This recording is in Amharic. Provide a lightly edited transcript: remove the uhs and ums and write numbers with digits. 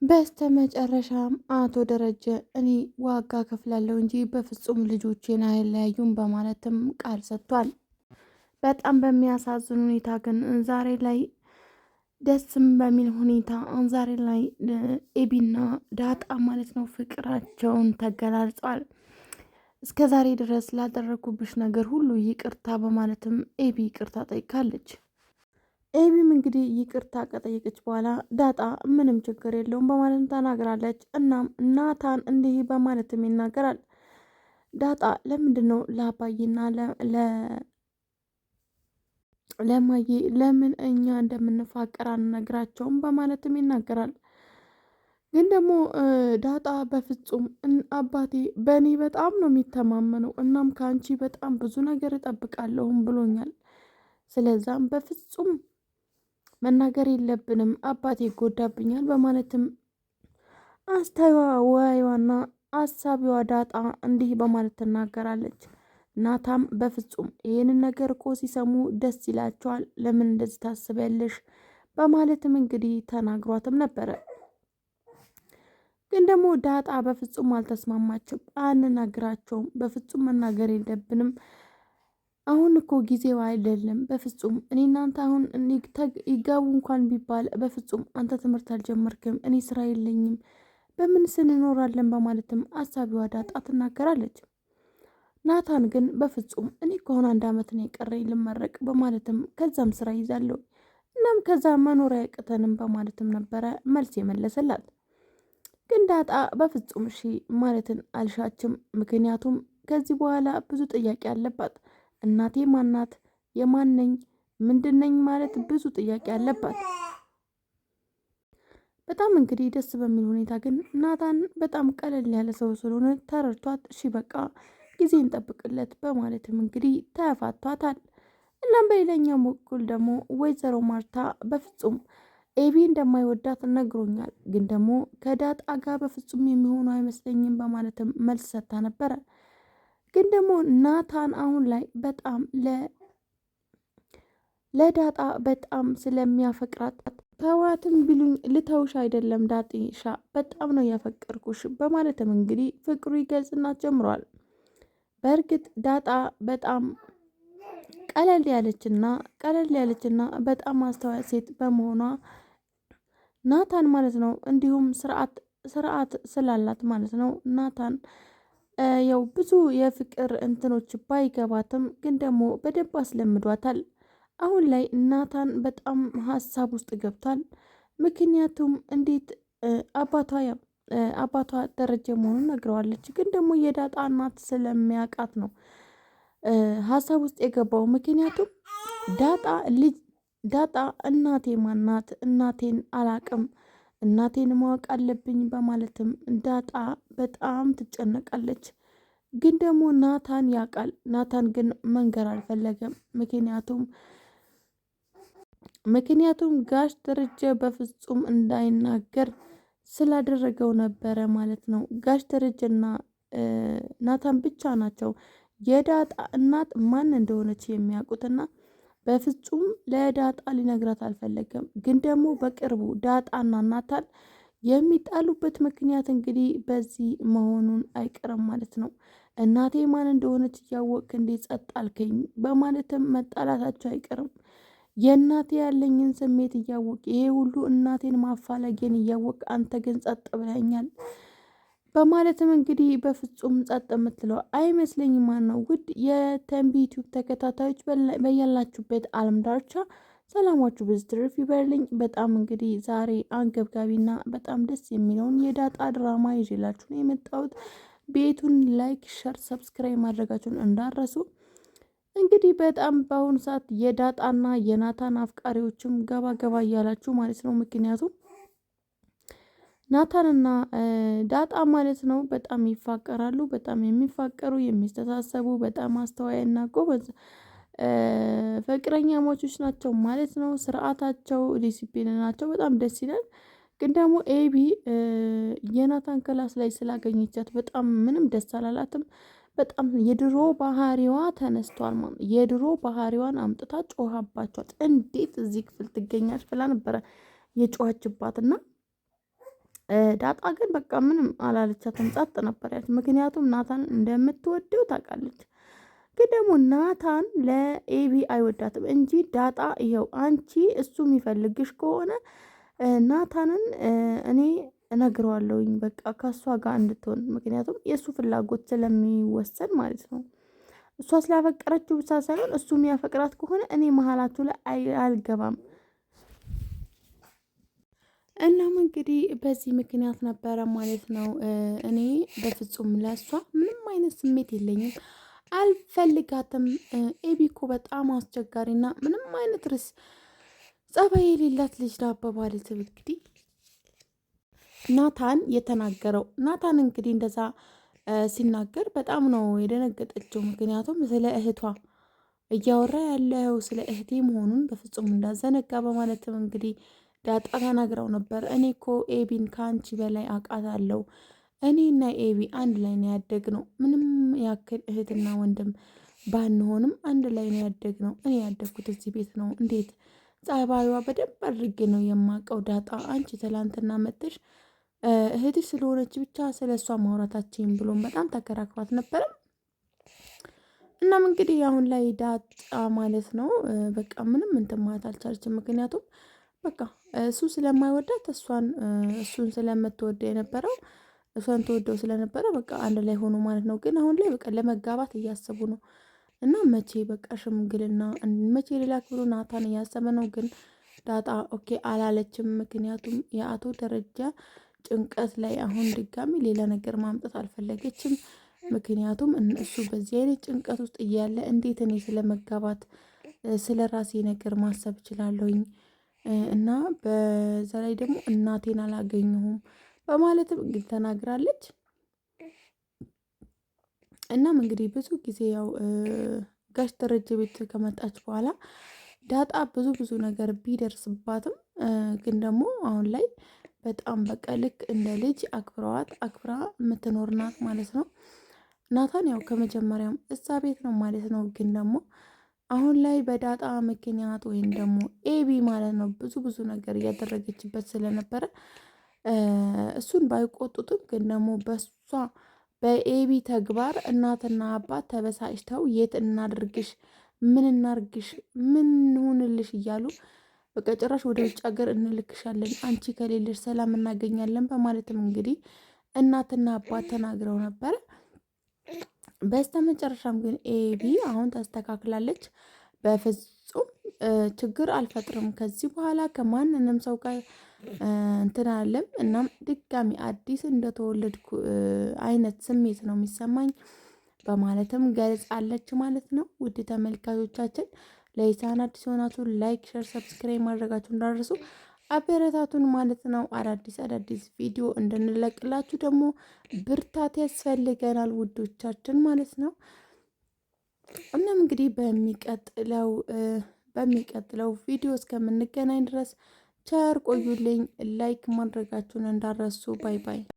በስተ መጨረሻም አቶ ደረጀ እኔ ዋጋ ከፍላለሁ እንጂ በፍጹም ልጆቼን አይለያዩም በማለትም ቃል ሰጥቷል። በጣም በሚያሳዝን ሁኔታ ግን ዛሬ ላይ ደስም በሚል ሁኔታ ዛሬ ላይ ኤቢና ዳጣ ማለት ነው ፍቅራቸውን ተገላልጸዋል። እስከ ዛሬ ድረስ ላደረጉብሽ ነገር ሁሉ ይቅርታ በማለትም ኤቢ ይቅርታ ጠይቃለች። ኤቢም እንግዲህ ይቅርታ ከጠየቀች በኋላ ዳጣ ምንም ችግር የለውም በማለትም ተናግራለች። እናም ናታን እንዲህ በማለትም ይናገራል። ዳጣ ለምንድን ነው ለአባዬና ለማዬ ለምን እኛ እንደምንፋቀር አንነግራቸውም በማለትም ይናገራል። ግን ደግሞ ዳጣ በፍጹም አባቴ በእኔ በጣም ነው የሚተማመነው፣ እናም ከአንቺ በጣም ብዙ ነገር እጠብቃለሁም ብሎኛል። ስለዛም በፍጹም መናገር የለብንም አባቴ ይጎዳብኛል በማለትም አስተዋይዋና አሳቢዋ ዳጣ እንዲህ በማለት ትናገራለች። ናታም በፍጹም ይህንን ነገር እኮ ሲሰሙ ደስ ይላቸዋል፣ ለምን እንደዚህ ታስቢያለሽ በማለትም እንግዲህ ተናግሯትም ነበረ። ግን ደግሞ ዳጣ በፍጹም አልተስማማችም። አንናግራቸውም፣ በፍጹም መናገር የለብንም፣ አሁን እኮ ጊዜው አይደለም፣ በፍጹም እኔ እናንተ አሁን ይጋቡ እንኳን ቢባል በፍጹም አንተ ትምህርት አልጀመርክም፣ እኔ ስራ የለኝም፣ በምን ስንኖራለን በማለትም አሳቢዋ ዳጣ ትናገራለች። ናታን ግን በፍጹም እኔ ከሆነ 1 ዓመት ነው የቀረኝ ልመረቅ በማለትም ከዛም ስራ ይዛለሁ፣ እናም ከዛ መኖሪያ አይቅተንም በማለትም ነበረ መልስ የመለሰላት። ግን ዳጣ በፍጹም እሺ ማለትን አልሻችም። ምክንያቱም ከዚህ በኋላ ብዙ ጥያቄ አለባት። እናቴ ማናት? የማነኝ? ምንድነኝ? ማለት ብዙ ጥያቄ አለባት። በጣም እንግዲህ ደስ በሚል ሁኔታ ግን ናታን በጣም ቀለል ያለ ሰው ስለሆነ ተረድቷት እሺ በቃ ጊዜ እንጠብቅለት በማለትም እንግዲህ ተፋቷታል። እናም በሌላኛው በኩል ደግሞ ወይዘሮ ማርታ በፍጹም ኤቢ እንደማይወዳት ነግሮኛል፣ ግን ደግሞ ከዳጣ ጋር በፍጹም የሚሆኑ አይመስለኝም በማለትም መልስ ሰጥታ ነበረ። ግን ደግሞ ናታን አሁን ላይ በጣም ለዳጣ በጣም ስለሚያፈቅራት ተዋትም ቢሉኝ ልተውሽ አይደለም ዳጤሻ በጣም ነው ያፈቀርኩሽ በማለትም እንግዲህ ፍቅሩ ይገልጽና ጀምሯል። በእርግጥ ዳጣ በጣም ቀለል ያለችና በጣም አስተዋይ ሴት በመሆኗ ናታን ማለት ነው እንዲሁም ስርዓት ስላላት ማለት ነው ናታን ያው ብዙ የፍቅር እንትኖች ባይገባትም ግን ደግሞ በደንብ አስለምዷታል። አሁን ላይ ናታን በጣም ሀሳብ ውስጥ ገብቷል። ምክንያቱም እንዴት አባቷ ደረጀ መሆኑን ነግረዋለች፣ ግን ደግሞ የዳጣ እናት ስለሚያውቃት ነው ሀሳብ ውስጥ የገባው። ምክንያቱም ዳጣ እናቴ ማናት? እናቴን አላቅም፣ እናቴን ማወቅ አለብኝ በማለትም ዳጣ በጣም ትጨነቃለች። ግን ደግሞ ናታን ያውቃል። ናታን ግን መንገር አልፈለገም። ምክንያቱም ጋሽ ደረጀ በፍጹም እንዳይናገር ስላደረገው ነበረ ማለት ነው። ጋሽ ደረጀና ናታን ብቻ ናቸው የዳጣ እናት ማን እንደሆነች የሚያውቁትና በፍጹም ለዳጣ ሊነግራት አልፈለገም። ግን ደግሞ በቅርቡ ዳጣና ናታን የሚጣሉበት ምክንያት እንግዲህ በዚህ መሆኑን አይቀርም ማለት ነው። እናቴ ማን እንደሆነች እያወቅክ እንዴት ጸጥ አልከኝ? በማለትም መጣላታቸው አይቀርም። የእናቴ ያለኝን ስሜት እያወቅ ይሄ ሁሉ እናቴን ማፋለጌን እያወቅ አንተ ግን ጸጥ ብለኛል በማለትም እንግዲህ በፍጹም ጸጥ የምትለው አይመስለኝም። ማን ነው ውድ የተንቢ ዩቲዩብ ተከታታዮች በያላችሁበት ዓለም ዳርቻ ሰላማችሁ ብዙ ትርፍ ይበልኝ። በጣም እንግዲህ ዛሬ አንገብጋቢና በጣም ደስ የሚለውን የዳጣ ድራማ ይዤላችሁ ነው የመጣሁት። ቤቱን ላይክ፣ ሸር፣ ሰብስክራይብ ማድረጋችሁን እንዳረሱ። እንግዲህ በጣም በአሁኑ ሰዓት የዳጣና የናታን አፍቃሪዎችም ገባ ገባ እያላችሁ ማለት ነው። ምክንያቱም ናታንና ዳጣ ማለት ነው በጣም ይፋቀራሉ። በጣም የሚፋቀሩ የሚስተሳሰቡ በጣም አስተዋይና ጎበዝ ፍቅረኛ ሞቾች ናቸው ማለት ነው። ስርዓታቸው፣ ዲሲፕሊን ናቸው። በጣም ደስ ይላል። ግን ደግሞ ኤቢ የናታን ክላስ ላይ ስላገኘቻት በጣም ምንም ደስ አላላትም። በጣም የድሮ ባህሪዋ ተነስቷል ማለት ነው። የድሮ ባህሪዋን አምጥታ ጮሃባቸዋል። እንዴት እዚህ ክፍል ትገኛች ብላ ነበረ የጮኸችባትና ዳጣ ግን በቃ ምንም አላለቻትም፣ ጸጥ ነበር ያለች። ምክንያቱም ናታን እንደምትወደው ታውቃለች። ግን ደግሞ ናታን ለኤቢ አይወዳትም እንጂ ዳጣ ይኸው አንቺ እሱ የሚፈልግሽ ከሆነ ናታንን እኔ እነግረዋለሁኝ በቃ ከእሷ ጋር እንድትሆን፣ ምክንያቱም የእሱ ፍላጎት ስለሚወሰን ማለት ነው። እሷ ስላፈቀረችው ብቻ ሳይሆን እሱ የሚያፈቅራት ከሆነ እኔ መሀላችሁ ላይ አልገባም። እናም እንግዲህ በዚህ ምክንያት ነበረ ማለት ነው እኔ በፍጹም ለእሷ ምንም አይነት ስሜት የለኝም፣ አልፈልጋትም። ኤቢኮ በጣም አስቸጋሪና ምንም አይነት ጸባይ የሌላት ልጅ ዳበባለት እንግዲህ ናታን የተናገረው። ናታን እንግዲህ እንደዛ ሲናገር በጣም ነው የደነገጠችው። ምክንያቱም ስለ እህቷ እያወራ ያለው ስለ እህቴ መሆኑን በፍጹም እንዳዘነጋ በማለትም እንግዲህ ዳጣ ተናግረው ነበር። እኔ እኮ ኤቢን ከአንቺ በላይ አውቃታለሁ። እኔና ኤቢ አንድ ላይ ነው ያደግነው። ምንም ያክል እህትና ወንድም ባንሆንም አንድ ላይ ነው ያደግነው። እኔ ያደግኩት እዚህ ቤት ነው። እንዴት ጸባይዋ በደንብ አድርጌ ነው የማውቀው። ዳጣ አንቺ ትላንትና መጥተሽ እህትሽ ስለሆነች ብቻ ስለ እሷ ማውራታችን ብሎም በጣም ተከራክሯት ነበረ። እናም እንግዲህ አሁን ላይ ዳጣ ማለት ነው በቃ ምንም እንትን ማለት አልቻለችም። ምክንያቱም በቃ እሱ ስለማይወዳት እሱን ስለምትወደ የነበረው እሷን ተወደው ስለነበረ በቃ አንድ ላይ ሆኖ ማለት ነው። ግን አሁን ላይ በቃ ለመጋባት እያሰቡ ነው። እና መቼ በቃ ሽምግልና መቼ ሌላ ክብሩ ናታን እያሰበ ነው። ግን ዳጣ ኦኬ አላለችም። ምክንያቱም የአቶ ደረጃ ጭንቀት ላይ አሁን ድጋሚ ሌላ ነገር ማምጣት አልፈለገችም። ምክንያቱም እሱ በዚህ አይነት ጭንቀት ውስጥ እያለ እንዴት እኔ ስለመጋባት ስለ ራሴ ነገር ማሰብ እችላለሁኝ? እና በዛ ላይ ደግሞ እናቴን አላገኘሁም በማለትም እንግዲህ ተናግራለች። እናም እንግዲህ ብዙ ጊዜ ያው ጋሽ ደረጀ ቤት ከመጣች በኋላ ዳጣ ብዙ ነገር ቢደርስባትም ግን ደግሞ አሁን ላይ በጣም በቃ ልክ እንደ ልጅ አክብራ የምትኖር ናት ማለት ነው። ናታን ያው ከመጀመሪያም እዛ ቤት ነው ማለት ነው። ግን ደግሞ አሁን ላይ በዳጣ ምክንያት ወይም ደግሞ ኤቢ ማለት ነው ብዙ ነገር እያደረገችበት ስለነበረ እሱን ባይቆጡትም ግን ደግሞ በሷ በኤቢ ተግባር እናትና አባት ተበሳጭተው የት እናድርግሽ፣ ምን እናርግሽ፣ ምን እንሆንልሽ እያሉ በቃ ጭራሽ ወደ ውጭ ሀገር እንልክሻለን፣ አንቺ ከሌለሽ ሰላም እናገኛለን በማለትም እንግዲህ እናትና አባት ተናግረው ነበር። በስተ መጨረሻም ግን ኤቢ አሁን ተስተካክላለች። በፍጹም ችግር አልፈጥርም ከዚህ በኋላ ከማንንም ሰው ጋር እንትን አለም። እናም ድጋሚ አዲስ እንደተወለድኩ አይነት ስሜት ነው የሚሰማኝ በማለትም ገልጻለች ማለት ነው። ውድ ተመልካቾቻችን ለኢሳን አዲስ የሆናችሁ ላይክ፣ ሸር፣ ሰብስክራይብ ማድረጋችሁ እንዳደረሱ አበረታቱን ማለት ነው። አዳዲስ ቪዲዮ እንድንለቅላችሁ ደግሞ ብርታት ያስፈልገናል ውዶቻችን ማለት ነው። እናም እንግዲህ በሚቀጥለው ቪዲዮ እስከምንገናኝ ድረስ ቸር ቆዩልኝ። ላይክ ማድረጋችሁን እንዳረሱ። ባይ ባይ።